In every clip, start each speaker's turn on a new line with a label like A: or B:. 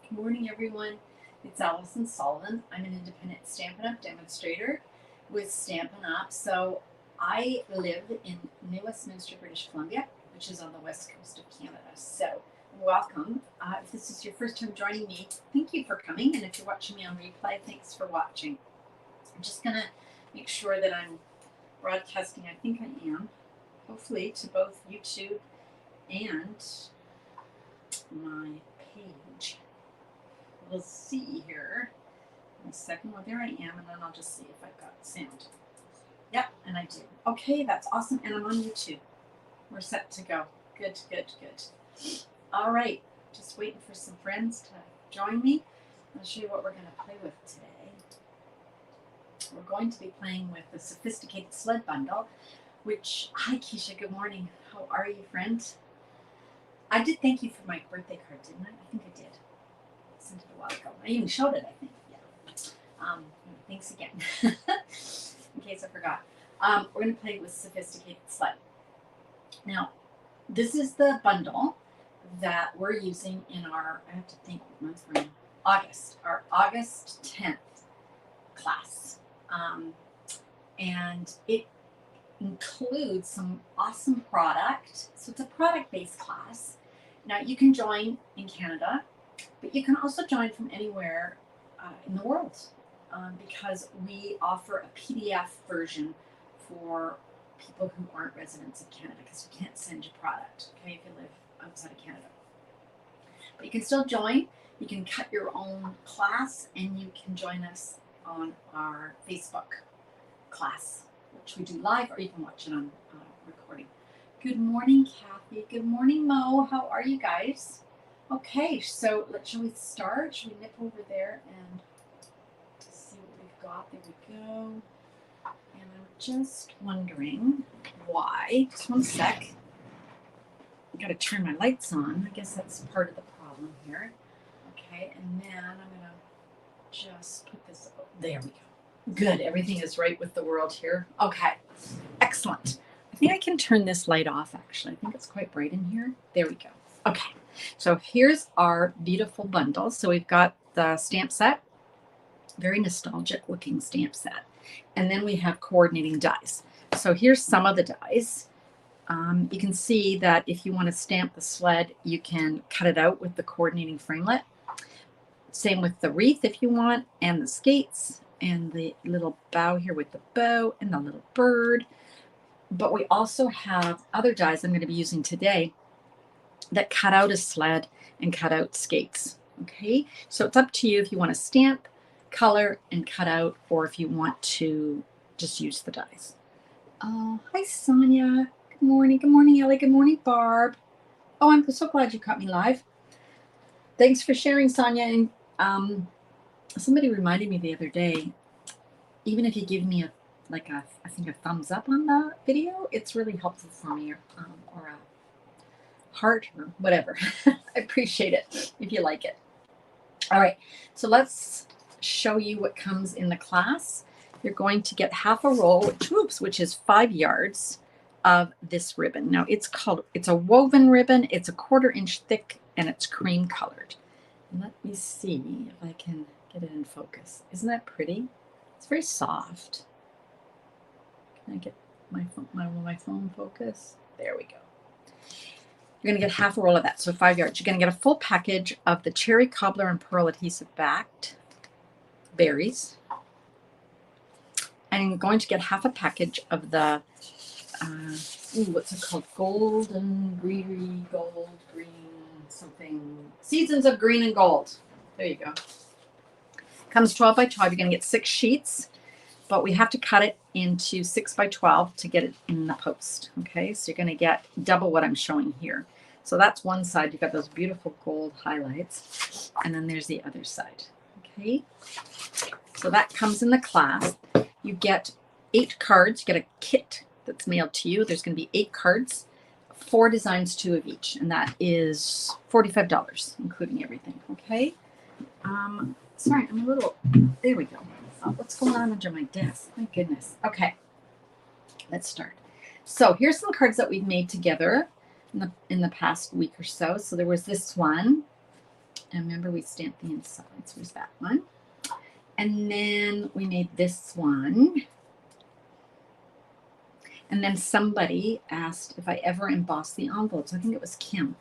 A: Good morning, everyone. It's Alison Sullivan. I'm an independent Stampin' Up! Demonstrator with Stampin' Up! So I live in New Westminster, British Columbia, which is on the west coast of Canada. So welcome. If this is your first time joining me, thank you for coming. And if you're watching me on replay, thanks for watching. I'm just going to make sure that I'm broadcasting. I think I am, hopefully, to both YouTube and my page. We'll see here in a second. Well, there I am, and then I'll just see if I've got sound. Yep, and I do. Okay, that's awesome, and I'm on YouTube. We're set to go. Good, good, good. All right, just waiting for some friends to join me. I'll show you what we're going to play with today. We're going to be playing with the Sophisticated Sled Bundle, which, hi Keisha, good morning. How are you, friend? I did thank you for my birthday card, didn't I? I think I did. I sent it a while ago. I even showed it, I think. Yeah. Thanks again. In case I forgot. We're going to play with Sophisticated Sled. Now, this is the bundle that we're using in our, I have to think what month we're in, August, our August 10th class. And it includes some awesome product. So it's a product-based class. Now you can join in Canada, but you can also join from anywhere in the world because we offer a PDF version for people who aren't residents of Canada because we can't send you product, okay, if you live outside of Canada. But you can still join. You can cut your own class and you can join us on our Facebook class, which we do live, or you can watch it on recording. Good morning, Kathy. Good morning, Mo. How are you guys? Okay, so shall we start? Shall we nip over there and see what we've got? There we go. And I'm just wondering why. Just one sec. I've got to turn my lights on. I guess that's part of the problem here. Okay, and then I'm going to just put this, there we go. Good, everything is right with the world here. Okay, excellent. I think I can turn this light off, actually. I think it's quite bright in here. There we go. Okay, so here's our beautiful bundle. So we've got the stamp set, very nostalgic looking stamp set. And then we have coordinating dies. So here's some of the dies. You can see that if you want to stamp the sled, you can cut it out with the coordinating framelit. Same with the wreath if you want, and the skates, and the little bow here with the bow and the little bird. But we also have other dies I'm going to be using today that cut out a sled and cut out skates. Okay, so it's up to you if you want to stamp, color, and cut out, or if you want to just use the dies. Hi, Sonia. Good morning. Good morning, Ellie. Good morning, Barb. Oh, I'm so glad you caught me live. Thanks for sharing, Sonia. And somebody reminded me the other day, even if you give me I think a thumbs up on the video, it's really helpful for me, or a heart or whatever. I appreciate it if you like it. All right, so let's show you what comes in the class. You're going to get half a roll, which is 5 yards of this ribbon. Now it's a woven ribbon. It's a 1/4 inch thick and it's cream colored. Let me see if I can get it in focus. Isn't that pretty? It's very soft. Can I get my phone focus? There we go. You're going to get half a roll of that, so 5 yards. You're going to get a full package of the cherry cobbler and pearl adhesive backed berries. And you're going to get half a package of the, what's it called? Gold, green, something. Seasons of Green and Gold. There you go. Comes 12 by 12. You're going to get 6 sheets, but we have to cut it into 6 by 12 to get it in the post. Okay, so you're going to get double what I'm showing here. So that's one side. You've got those beautiful gold highlights, and then there's the other side. Okay, so that comes in the class. You get 8 cards. You get a kit that's mailed to you. There's going to be 8 cards, 4 designs, 2 of each, and that is $45, including everything. Okay. Sorry, I'm a little. There we go. Oh, what's going on under my desk? My goodness. Okay, let's start. So here's some cards that we've made together in the past week or so. So there was this one. And remember, we stamped the insides. Where's that one? And then we made this one. And then somebody asked if I ever embossed the envelopes. I think it was Kim.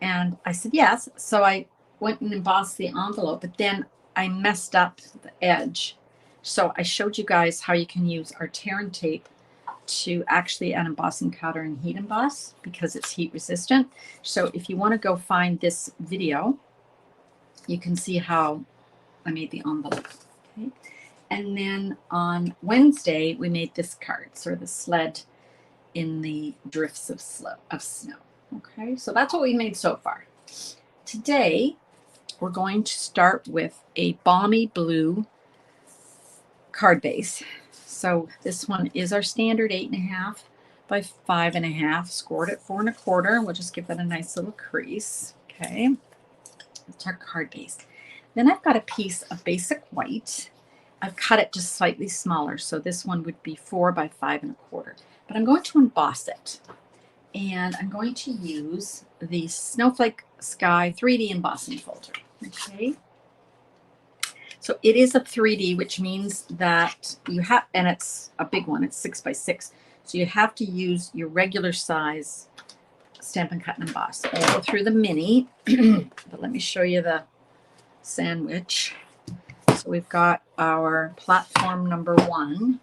A: And I said yes. So I went and embossed the envelope, but then I messed up the edge. So I showed you guys how you can use our tear and tape to actually add embossing powder and heat emboss because it's heat resistant. So if you want to go find this video, you can see how I made the envelope. Okay. And then on Wednesday, we made this card, sort of the sled in the drifts of snow. Okay, so that's what we made so far. Today, we're going to start with a balmy blue card base. So this one is our standard 8.5 by 5.5, scored at 4 1/4. We'll just give that a nice little crease. Okay, it's our card base. Then I've got a piece of basic white. I've cut it just slightly smaller, so this one would be 4 by 5 1/4. But I'm going to emboss it, and I'm going to use the Snowflake Sky 3D embossing folder. Okay. So it is a 3D, which means that you have, and it's a big one, it's 6 by 6. So you have to use your regular size Stampin' Cut and Emboss. I'll go through the mini, but let me show you the sandwich. So we've got our platform number 1,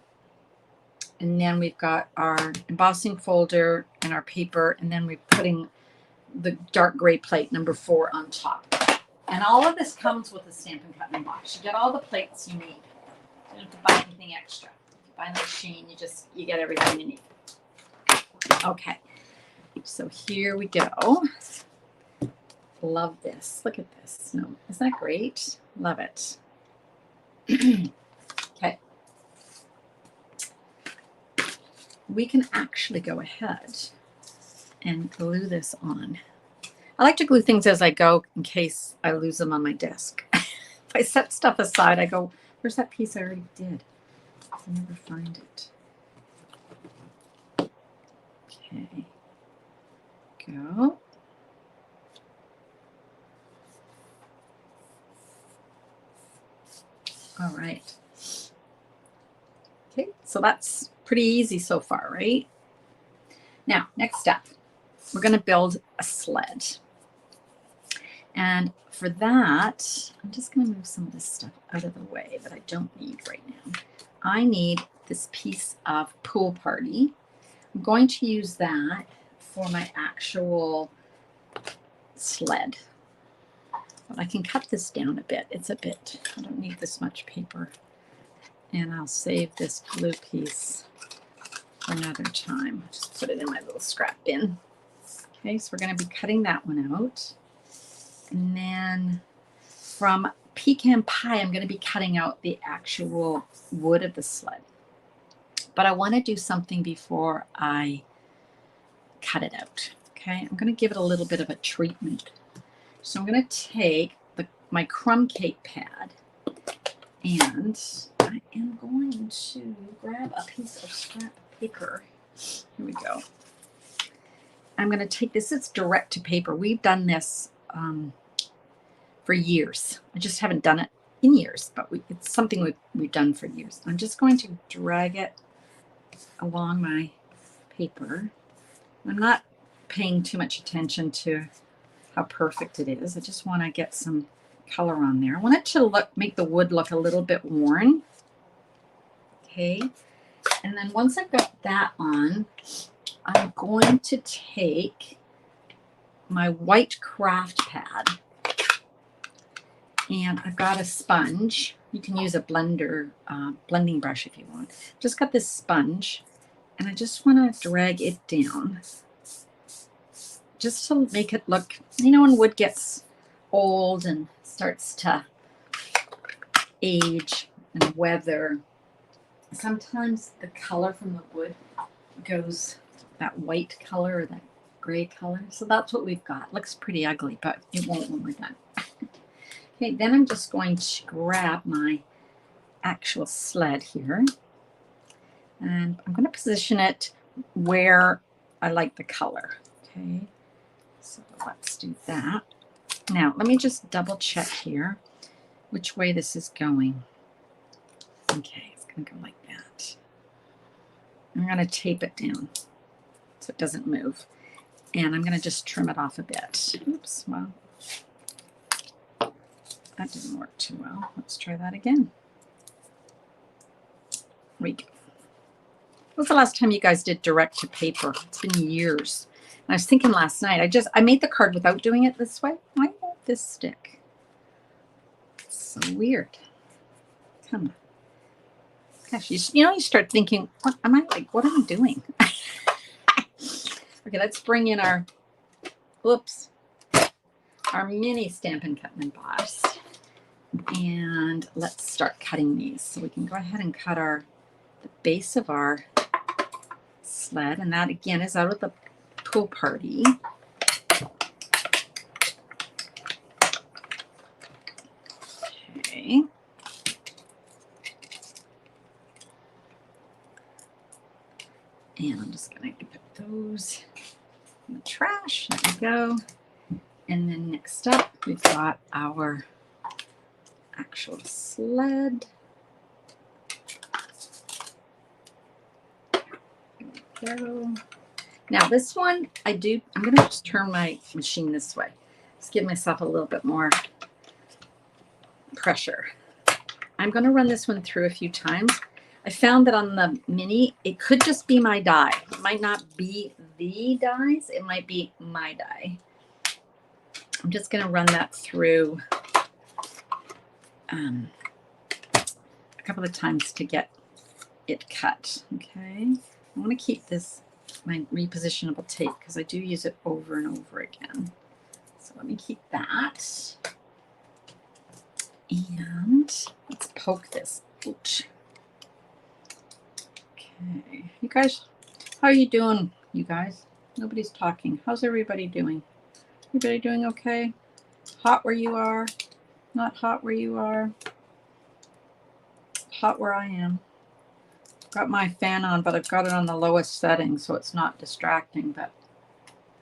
A: and then we've got our embossing folder and our paper, and then we're putting the dark gray plate number 4 on top. And all of this comes with a Stampin' Cut and Emboss. You get all the plates you need. You don't have to buy anything extra. If you buy the machine, you get everything you need. Okay, so here we go. Love this. Look at this. No, isn't that great? Love it. Okay. We can actually go ahead and glue this on. I like to glue things as I go in case I lose them on my desk. If I set stuff aside, I go, where's that piece I already did? I never find it. Okay. Go. All right. Okay, so that's pretty easy so far, right? Now, next step, we're going to build a sled. And for that, I'm just going to move some of this stuff out of the way that I don't need right now. I need this piece of Pool Party. I'm going to use that for my actual sled. But I can cut this down a bit. It's a bit, I don't need this much paper. And I'll save this blue piece for another time. Just put it in my little scrap bin. Okay, so we're going to be cutting that one out. And then from Pecan Pie, I'm going to be cutting out the actual wood of the sled. But I want to do something before I cut it out. Okay, I'm going to give it a little bit of a treatment. So I'm going to take my crumb cake pad, and I am going to grab a piece of scrap paper. Here we go. I'm going to take this. It's direct to paper. We've done this for years. I just haven't done it in years, but it's something we've done for years. I'm just going to drag it along my paper. I'm not paying too much attention to how perfect it is. I just want to get some color on there. I want it to make the wood look a little bit worn. Okay. And then once I've got that on, I'm going to take my white craft pad, and I've got a sponge. You can use a blending brush if you want. Just got this sponge, and I just want to drag it down just to make it look, you know, when wood gets old and starts to age and weather, sometimes the color from the wood goes that white color or that gray color. So that's what we've got. Looks pretty ugly, but it won't when we're done. Okay, then I'm just going to grab my actual sled here, and I'm going to position it where I like the color. Okay, so let's do that. Now, let me just double check here which way this is going. Okay, it's going to go like that. I'm going to tape it down so it doesn't move. And I'm going to just trim it off a bit. Oops, well, that didn't work too well. Let's try that again. There we go. When was the last time you guys did direct to paper? It's been years. And I was thinking last night, I made the card without doing it this way. Why won't this stick? It's so weird. Come on. Gosh, you start thinking, what am I doing? Okay, let's bring in our mini Stampin' Cut and Emboss. And let's start cutting these. So we can go ahead and cut the base of our sled. And that again is out of the pool party. Okay. And I'm just going to put those in the trash. There we go. And then next up, we've got our actual sled. There we go. Now this one, I'm going to just turn my machine this way. Just give myself a little bit more pressure. I'm going to run this one through a few times. I found that on the mini, it could just be my die. It might not be the dies. It might be my die. I'm just going to run that through a couple of times to get it cut. Okay. I want to keep this, my repositionable tape, because I do use it over and over again. So let me keep that. And let's poke this. Ouch. Okay. You guys, how are you doing, you guys? Nobody's talking. How's everybody doing? Everybody doing okay? Hot where you are? Not hot where you are? Hot where I am. Got my fan on, but I've got it on the lowest setting, so it's not distracting, but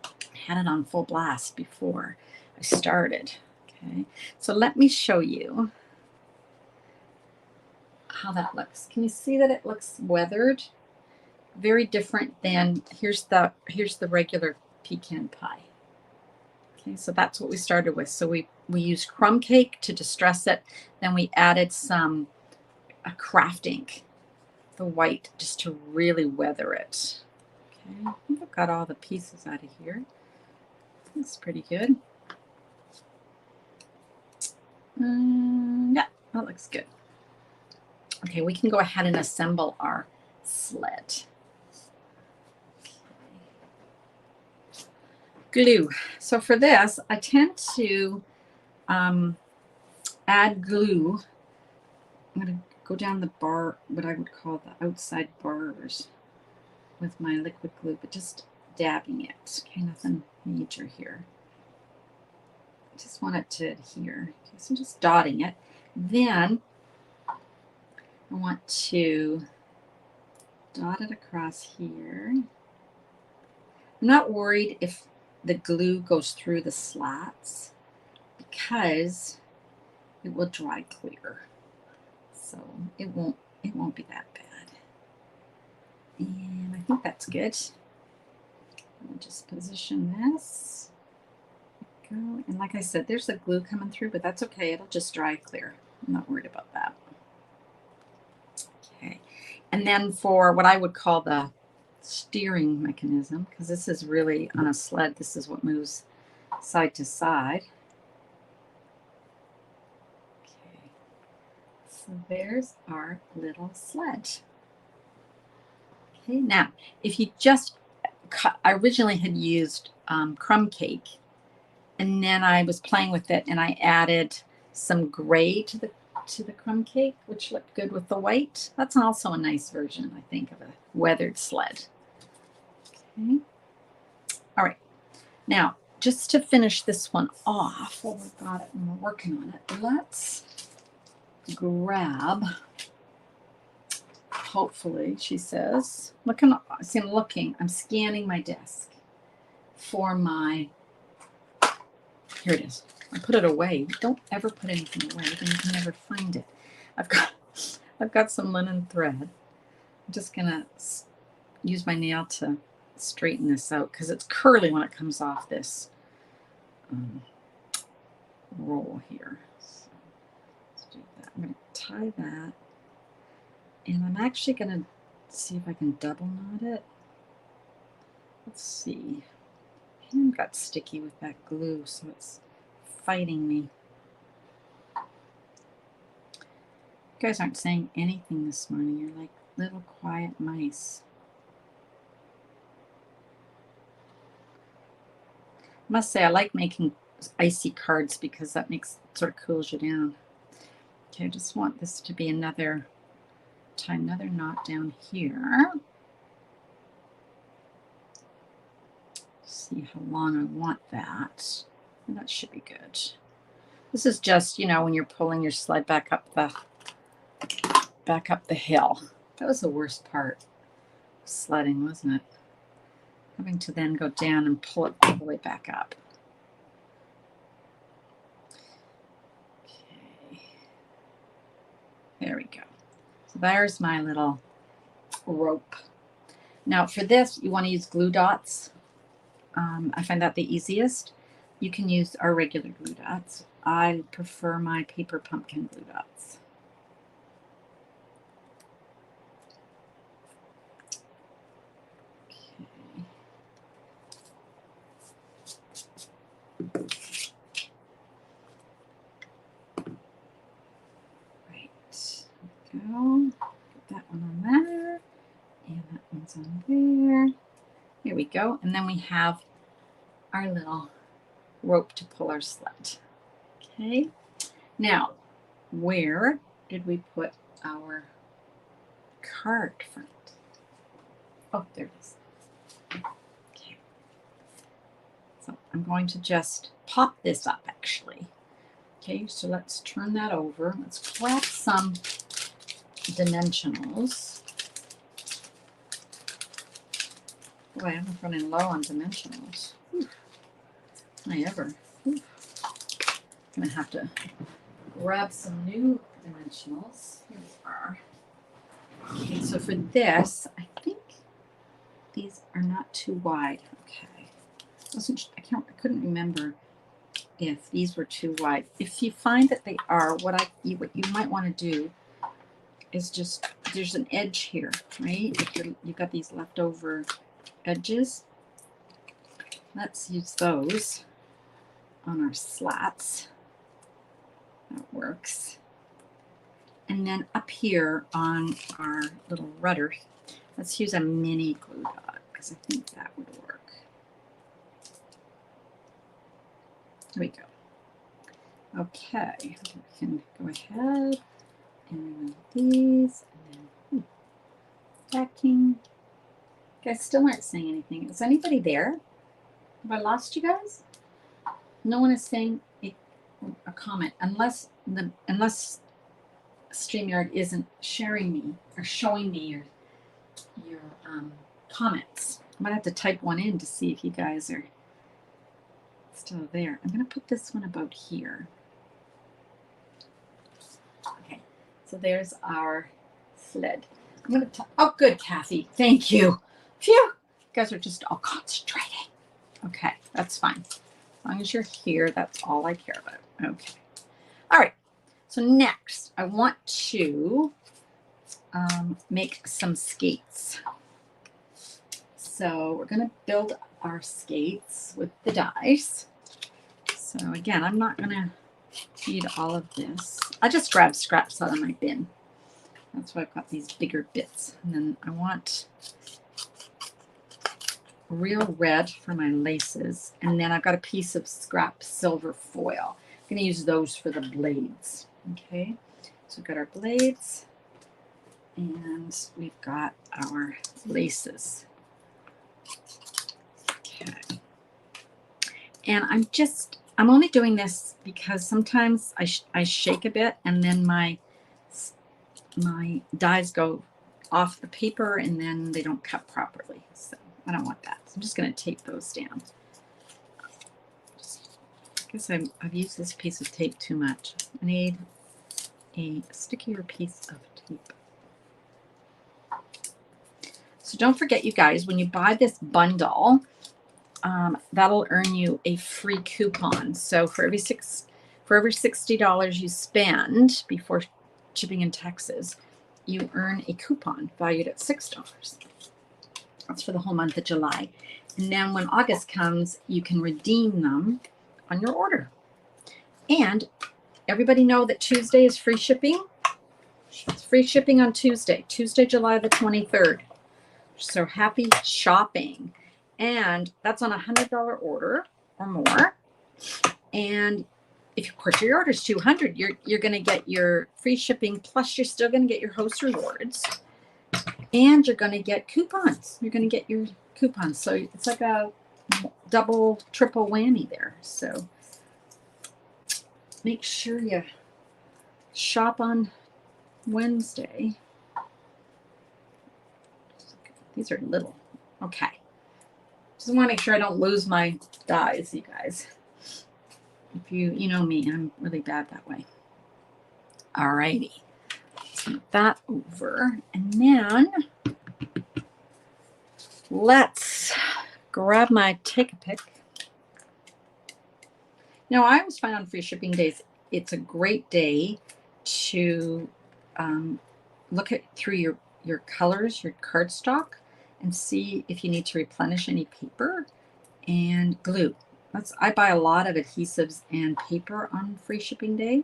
A: I had it on full blast before I started. Okay, so let me show you how that looks. Can you see that it looks weathered? Very different than, here's the regular pecan pie. Okay, so that's what we started with. So we used crumb cake to distress it. Then we added some craft ink, the white, just to really weather it. Okay, I think I've got all the pieces out of here. That's pretty good. Yeah, that looks good. Okay, we can go ahead and assemble our sled. Glue. So for this, I tend to add glue. I'm going to go down the bar, what I would call the outside bars with my liquid glue, but just dabbing it. Okay, nothing major here. I just want it to adhere. Okay, so just dotting it. Then I want to dot it across here. I'm not worried if the glue goes through the slats because it will dry clear. So it won't be that bad. And I think that's good. I'll just position this. There we go. And like I said, there's the glue coming through, but that's okay. It'll just dry clear. I'm not worried about that. Okay. And then for what I would call the steering mechanism, because this is really on a sled, this is what moves side to side. Okay, so there's our little sled. Okay, now if you just I originally had used crumb cake, and then I was playing with it and I added some gray to the crumb cake, which looked good with the white. That's also a nice version, I think, of a weathered sled. Okay. All right. Now, just to finish this one off, while we've got it and we're working on it, let's grab, hopefully, she says, I'm scanning my desk for my, here it is. I put it away. Don't ever put anything away, then you can never find it. I've got some linen thread. I'm just gonna use my nail to straighten this out because it's curly when it comes off this roll here. So let's do that. I'm gonna tie that, and I'm actually gonna see if I can double knot it. Let's see. My hand got sticky with that glue, so it's fighting me. You guys aren't saying anything this morning. You're like little quiet mice. I must say I like making icy cards because that sort of cools you down. Okay, I just want this to be tie another knot down here. See how long I want that. And that should be good. This is just, when you're pulling your sled back up the hill. That was the worst part of sledding, wasn't it? Having to then go down and pull it all the way back up. Okay. There we go. So there's my little rope. Now for this, you want to use glue dots. I find that the easiest. You can use our regular glue dots. I prefer my paper pumpkin glue dots. Go. Put that one on there, and that one's on there. Here we go. And then we have our little rope to pull our sled. Okay. Now, where did we put our card front? Oh, there it is. Okay. So I'm going to just pop this up, actually. Okay, so let's turn that over. Let's grab some dimensionals. Boy, I'm running low on dimensionals. I ever. I'm gonna have to grab some new dimensionals. Here we are. Okay, so for this, I think these are not too wide. Okay, I couldn't remember if these were too wide. If you find that they are, what you might want to do is just, there's an edge here, right? If you've got these leftover edges, let's use those on our slats. That works. And then up here on our little rudder, let's use a mini glue dot because I think that would work. Here we go. Okay, we can go ahead and remove these, and then backing. You guys still aren't saying anything. Is anybody there? Have I lost you guys? No one is saying a comment unless StreamYard isn't sharing me or showing me your comments. I might have to type one in to see if you guys are still there. I'm going to put this one about here. Okay, so there's our sled. I'm going to oh, good, Kathy. Thank you. Phew. You guys are just all concentrating. Okay, that's fine. As long as you're here, that's all I care about. Okay. All right. So next, I want to make some skates. So we're going to build our skates with the dies. So again, I'm not going to feed all of this. I just grabbed scraps out of my bin. That's why I've got these bigger bits. And then I want real red for my laces. And then I've got a piece of scrap silver foil. I'm going to use those for the blades. Okay, so we've got our blades and we've got our laces. Okay, and I'm only doing this because sometimes I shake a bit and then my dies go off the paper and then they don't cut properly. So I don't want that. So I'm just going to tape those down. Just I guess I've used this piece of tape too much. I need a stickier piece of tape. So don't forget, you guys, when you buy this bundle, that'll earn you a free coupon. So for every $60 you spend before shipping in Texas, you earn a coupon valued at $6. That's for the whole month of July. And then when August comes, you can redeem them on your order. And everybody know that Tuesday is free shipping. It's free shipping on Tuesday, July the 23rd. So happy shopping. And that's on a $100 order or more. And if, of course, your order is $200, you're going to get your free shipping, plus you're still going to get your host rewards. And you're going to get coupons. You're going to get your coupons. So it's like a double, triple whammy there. So make sure you shop on Wednesday. These are little. Okay. Just want to make sure I don't lose my dies, you guys. If you know me, I'm really bad that way. All righty. Move that over. And then let's grab my take a pic. Now, I always find on free shipping days, it's a great day to look through your colors, your cardstock, and see if you need to replenish any paper and glue. I buy a lot of adhesives and paper on free shipping day.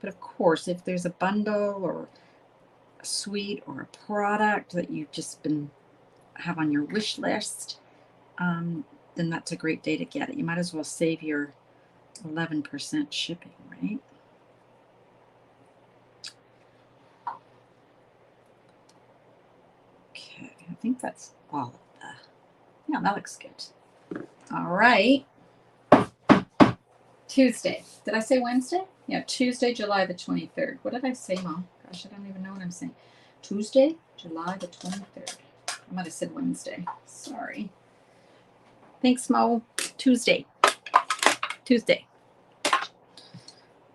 A: But of course, if there's a bundle or a suite or a product that you've just have on your wish list, then that's a great day to get it. You might as well save your 11% shipping, right? Okay, I think that's all of that. Yeah, that looks good. All right. Tuesday. Did I say Wednesday? Yeah, Tuesday, July the 23rd. What did I say, Mom? Gosh, I don't even know what I'm saying. Tuesday, July the 23rd. I might have said Wednesday. Sorry. Thanks, Mo. Tuesday.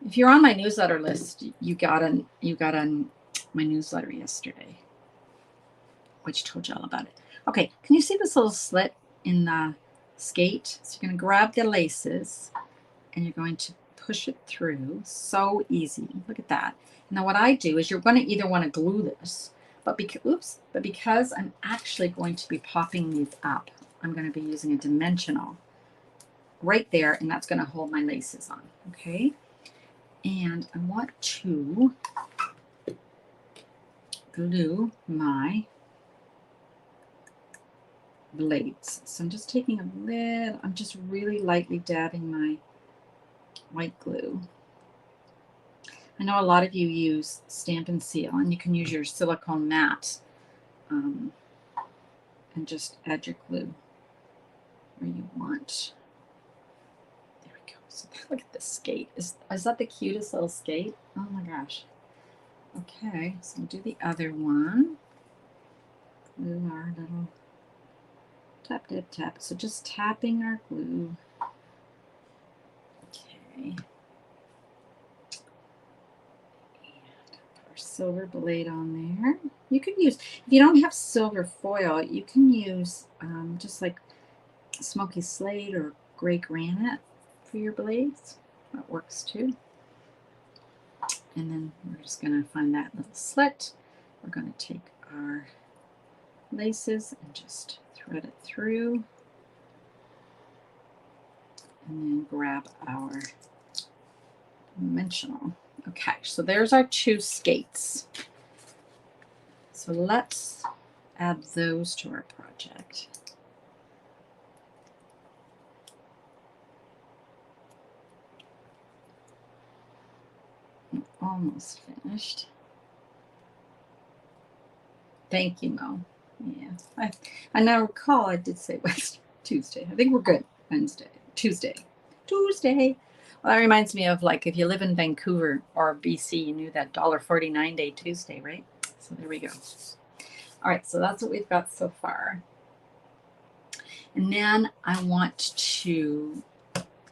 A: If you're on my newsletter list, you got on my newsletter yesterday, which told you all about it. Okay, can you see this little slit in the skate? So you're going to grab the laces and you're going to push it through. So easy. Look at that. Now what I do is you're going to either want to glue this, but because I'm actually going to be popping these up, I'm going to be using a dimensional right there, and that's going to hold my laces on. Okay. And I want to glue my blades. So I'm just taking I'm just really lightly dabbing my white glue. I know a lot of you use Stamp and Seal, and you can use your silicone mat and just add your glue where you want. There we go. So look at this skate. Is that the cutest little skate? Oh my gosh. Okay, so we'll do the other one. Glue our little tap, tap, tap. So just tapping our glue. Okay. Silver blade on there. You could use, if you don't have silver foil, you can use just like smoky slate or gray granite for your blades. That works too. And then we're just going to find that little slit. We're going to take our laces and just thread it through. And then grab our dimensional. Okay, so there's our two skates. So let's add those to our project. I'm almost finished. Thank you, Mo. Yeah, I now recall I did say Tuesday. I think we're good. Tuesday. Well, that reminds me of, like, if you live in Vancouver or BC, you knew that $1.49 day Tuesday, right? So there we go. All right, so that's what we've got so far. And then I want to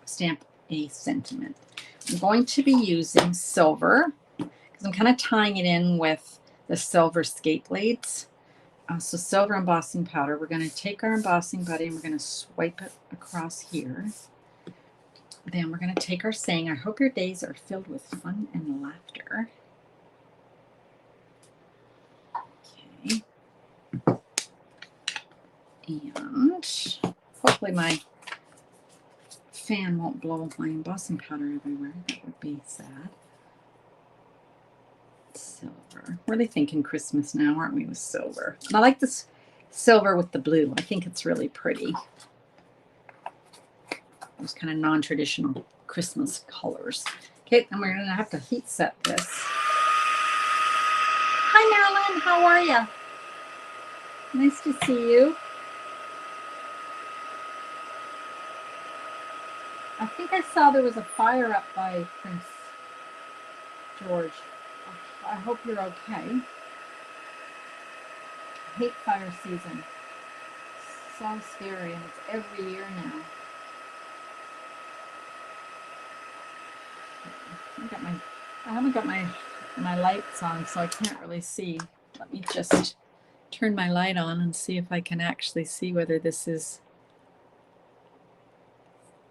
A: stamp a sentiment. I'm going to be using silver because I'm kind of tying it in with the silver skate blades. So silver embossing powder. We're going to take our embossing buddy and we're going to swipe it across here. Then we're going to take our saying, I hope your days are filled with fun and laughter. Okay. And hopefully my fan won't blow my embossing powder everywhere. That would be sad. Silver. Really thinking Christmas now, aren't we, with silver? And I like this silver with the blue. I think it's really pretty. Those kind of non-traditional Christmas colors. Okay, and we're going to have to heat set this. Hi, Marilyn. How are you? Nice to see you. I think I saw there was a fire up by Prince George. I hope you're okay. I hate fire season. So scary, and it's every year now. I haven't got my lights on, so I can't really see. Let me just turn my light on and see if I can actually see whether this is.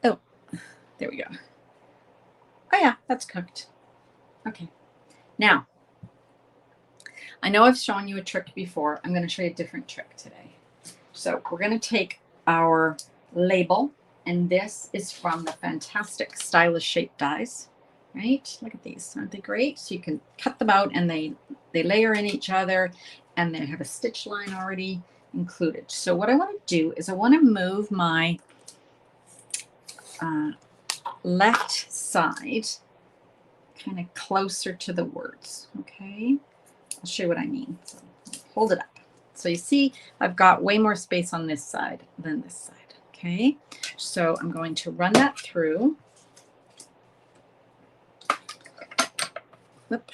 A: Oh, there we go. Oh yeah, that's cooked. Okay. Now, I know I've shown you a trick before. I'm going to show you a different trick today. So we're going to take our label, and this is from the Fantastic Stylish Shape Dies. Right? Look at these. Aren't they great? So you can cut them out and they layer in each other and they have a stitch line already included. So what I want to do is I want to move my left side kind of closer to the words. Okay? I'll show you what I mean. So hold it up. So you see I've got way more space on this side than this side. Okay? So I'm going to run that through. Whoop.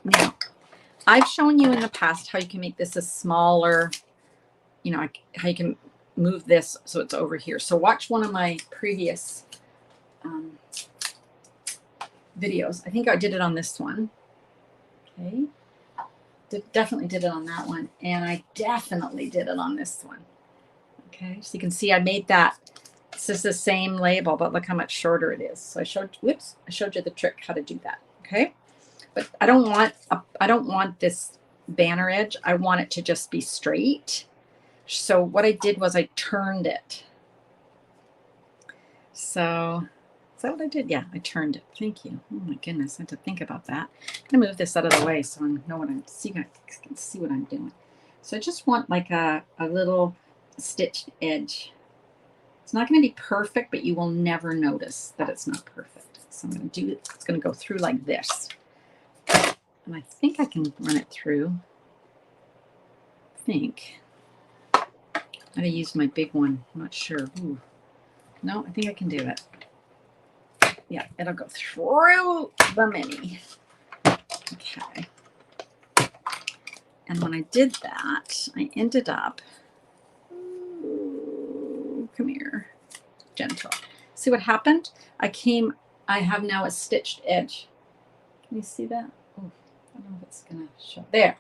A: Now, I've shown you in the past how you can make this a smaller, you know, how you can move this so it's over here. So watch one of my previous videos. I think I did it on this one. Okay. Definitely did it on that one. And I definitely did it on this one. Okay. So you can see I made that. This is the same label, but look how much shorter it is. So I showed you the trick how to do that. Okay. But I don't want this banner edge. I want it to just be straight. So what I did was I turned it. So is that what I did? Yeah, I turned it. Thank you. Oh my goodness, I had to think about that. I'm gonna move this out of the way so I know what I'm seeing. I can see what I'm doing. So I just want like a little stitched edge. It's not going to be perfect, but you will never notice that it's not perfect. So I'm going to do it. It's going to go through like this. And I think I can run it through. I think. I'm going to use my big one. I'm not sure. Ooh. No, I think I can do it. Yeah, it'll go through the mini. Okay. And when I did that, I ended up. Come here, gentle. See what happened? I have now a stitched edge. Can you see that? Oh, I don't know if it's gonna show. There.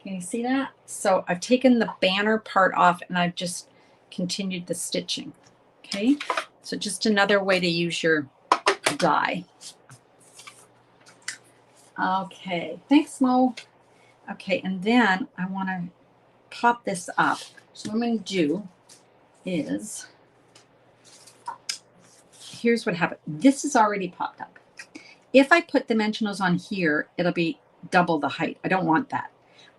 A: Can you see that? So I've taken the banner part off and I've just continued the stitching. Okay, so just another way to use your die. Okay, thanks, Mo. Okay, and then I want to pop this up. So what I'm going to do is, here's what happened. This is already popped up. If I put dimensionals on here, it'll be double the height. I don't want that.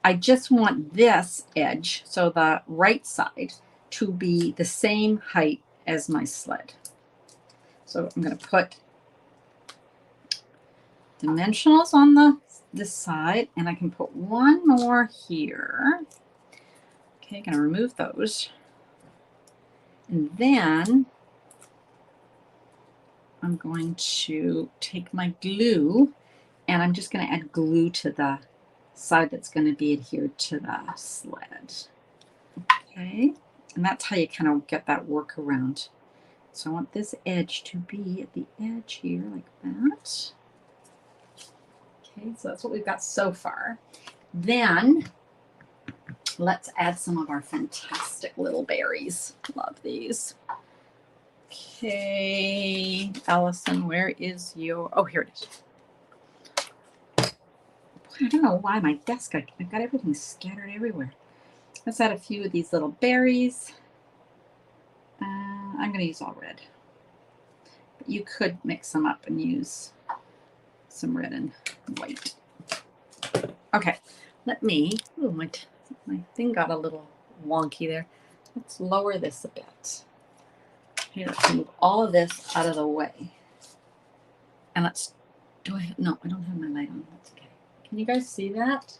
A: I just want this edge, so the right side, to be the same height as my sled. So I'm going to put dimensionals on this side, and I can put one more here. Okay, I'm going to remove those. And then I'm going to take my glue, and I'm just going to add glue to the side that's going to be adhered to the sled. Okay, And that's how you kind of get that workaround. So I want this edge to be at the edge here like that. Okay, so that's what we've got so far. Then let's add some of our fantastic little berries. Love these. Okay, Allison, where is your, oh, here it is. I don't know why my desk, I've got everything scattered everywhere. Let's add a few of these little berries. I'm going to use all red. But you could mix them up and use some red and white. Okay, let me, oh, my thing got a little wonky there. Let's lower this a bit. Okay, let's move all of this out of the way. And let's, no, I don't have my light on. That's okay. Can you guys see that?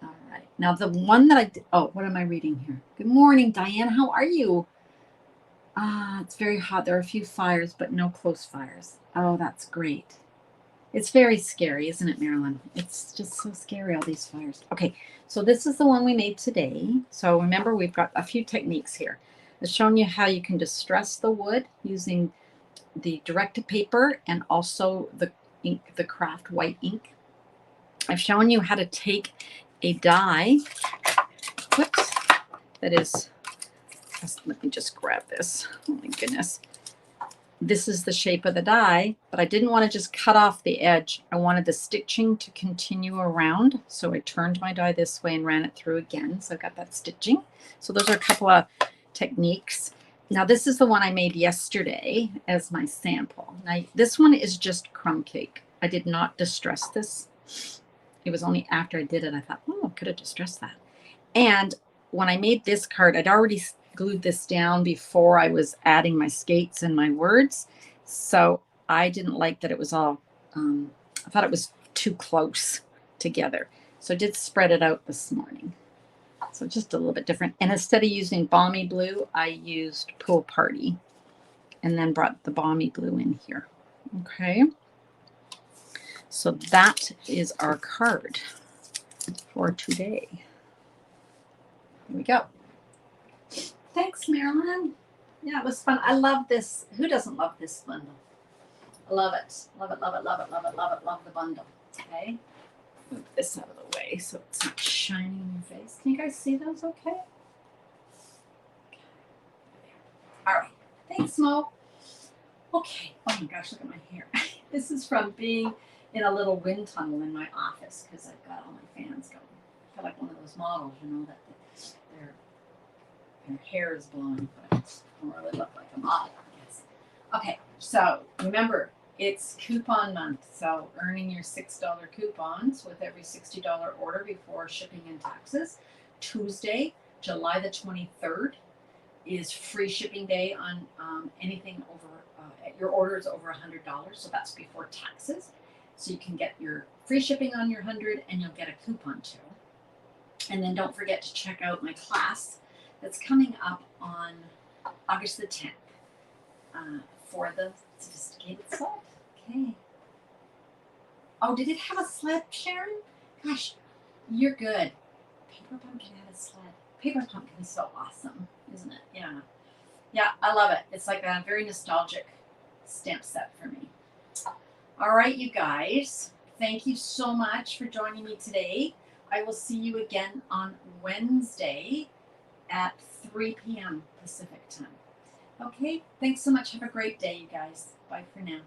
A: All right. Now the one that I did, oh, what am I reading here? Good morning, Diane. How are you? It's very hot. There are a few fires, but no close fires. Oh, that's great. It's very scary, isn't it, Marilyn? It's just so scary, all these fires. Okay, so this is the one we made today. So remember, we've got a few techniques here. I've shown you how you can distress the wood using the direct-to-paper and also the ink, the craft white ink. I've shown you how to take a die, whoops, that is, let me just grab this. Oh my goodness. This is the shape of the die, but I didn't want to just cut off the edge. I wanted the stitching to continue around. So I turned my die this way and ran it through again. So I got that stitching. So those are a couple of techniques. Now this is the one I made yesterday as my sample. Now this one is just crumb cake. I did not distress this. It was only after I did it, I thought, oh, I could have distressed that. And when I made this card, I'd already glued this down before I was adding my skates and my words. So I didn't like that it was all, I thought it was too close together. So I did spread it out this morning. So just a little bit different. And instead of using Balmy Blue, I used Pool Party and then brought the Balmy Blue in here. Okay. So that is our card for today. Here we go. Thanks, Marilyn. Yeah, it was fun. I love this. Who doesn't love this bundle? I love it. Love it, love it, love it, love it, love it, love the bundle. Okay. Move this out of the way so it's not shining in your face. Can you guys see those okay? All right. Thanks, Mo. Okay. Oh my gosh, look at my hair. This is from being in a little wind tunnel in my office because I've got all my fans going. I feel like one of those models, you know, that their hair is blowing, but I don't really look like a model, I guess. Okay, so remember, it's coupon month, so earning your $6 coupons with every $60 order before shipping and taxes. Tuesday, July the 23rd, is free shipping day on anything over, your order is over $100, so that's before taxes. So you can get your free shipping on your 100 and you'll get a coupon too. And then don't forget to check out my class that's coming up on August the 10th for the Sophisticated Sled. Okay. Oh, did it have a sled, Sharon? Gosh, you're good. Paper pumpkin had a sled. Paper pumpkin is so awesome, isn't it? Yeah. Yeah, I love it. It's like a very nostalgic stamp set for me. All right, you guys. Thank you so much for joining me today. I will see you again on Wednesday at 3 p.m. Pacific time. Okay, thanks so much. Have a great day, you guys. Bye for now.